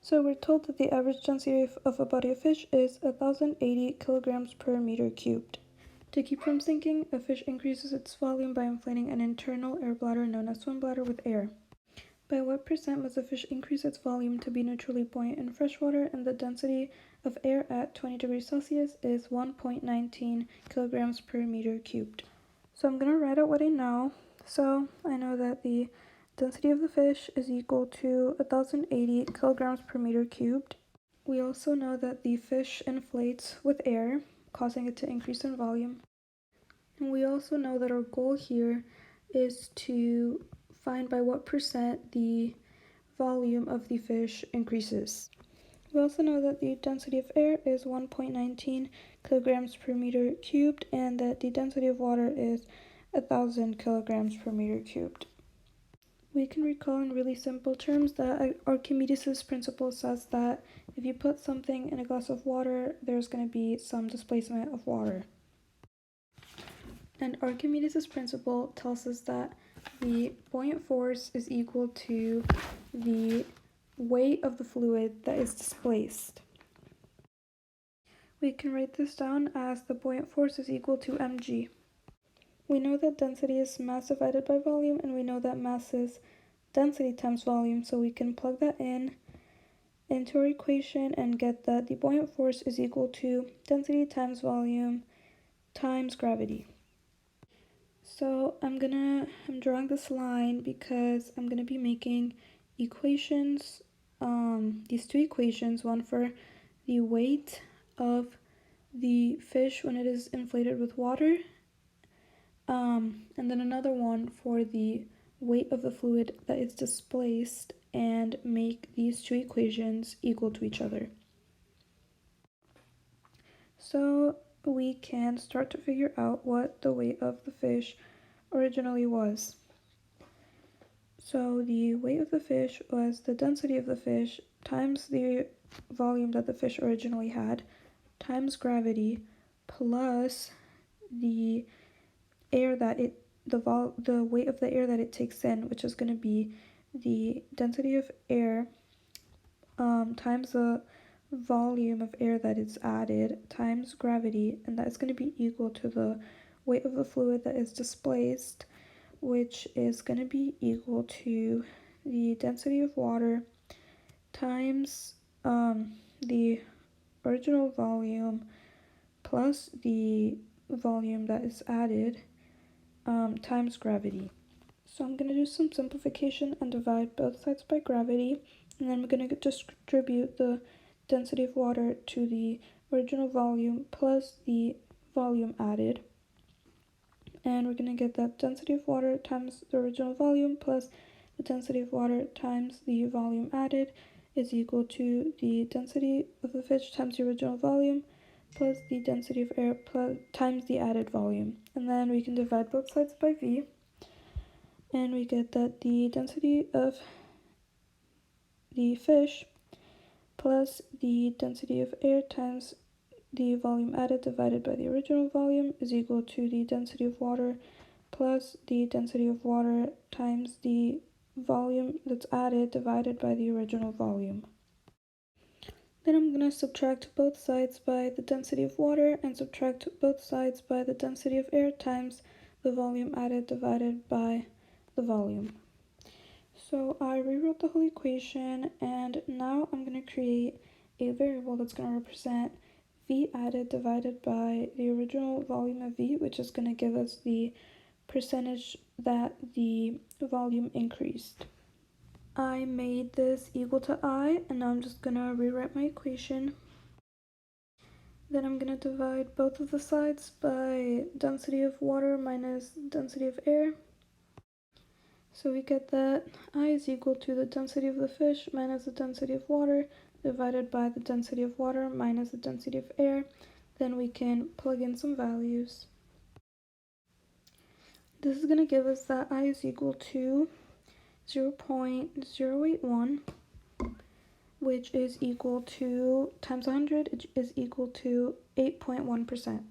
So we're told that the average density of a body of fish is 1,080 kilograms per meter cubed. To keep from sinking, a fish increases its volume by inflating an internal air bladder known as swim bladder with air. By what percent must a fish increase its volume to be neutrally buoyant in freshwater? And the density of air at 20 degrees Celsius is 1.19 kilograms per meter cubed. So I'm going to write out what I know. So I know that the density of the fish is equal to 1,080 kilograms per meter cubed. We also know that the fish inflates with air, causing it to increase in volume. And we also know that our goal here is to find by what percent the volume of the fish increases. We also know that the density of air is 1.19 kilograms per meter cubed and that the density of water is 1,000 kilograms per meter cubed. We can recall in really simple terms that Archimedes' principle says that if you put something in a glass of water, there's going to be some displacement of water. And Archimedes' principle tells us that the buoyant force is equal to the weight of the fluid that is displaced. We can write this down as the buoyant force is equal to mg. We know that density is mass divided by volume, and we know that mass is density times volume, so we can plug that into our equation and get that the buoyant force is equal to density times volume times gravity. So I'm drawing this line because I'm gonna be making equations, these two equations, one for the weight of the fish when it is inflated with water, and then another one for the weight of the fluid that is displaced, and make these two equations equal to each other. So we can start to figure out what the weight of the fish originally was. So the weight of the fish was the density of the fish times the volume that the fish originally had times gravity plus the air that the weight of the air that it takes in, which is going to be the density of air times the volume of air that is added times gravity, and that is going to be equal to the weight of the fluid that is displaced, which is going to be equal to the density of water times the original volume plus the volume that is added times gravity. So I'm going to do some simplification and divide both sides by gravity, and then we're going to distribute the density of water to the original volume plus the volume added. And we're going to get that density of water times the original volume plus the density of water times the volume added is equal to the density of the fish times the original volume plus the density of air times the added volume. And then we can divide both sides by V, and we get that the density of the fish plus the density of air times the volume added divided by the original volume is equal to the density of water plus the density of water times the volume that's added divided by the original volume. Then I'm going to subtract both sides by the density of water and subtract both sides by the density of air times the volume added divided by the volume. So I rewrote the whole equation, and now I'm going to create a variable that's going to represent V added divided by the original volume of V, which is going to give us the percentage that the volume increased. I made this equal to I, and now I'm just going to rewrite my equation. Then I'm going to divide both of the sides by density of water minus density of air. So we get that I is equal to the density of the fish minus the density of water divided by the density of water minus the density of air. Then we can plug in some values. This is going to give us that I is equal to 0.081, which is equal to, times 100, is equal to 8.1%.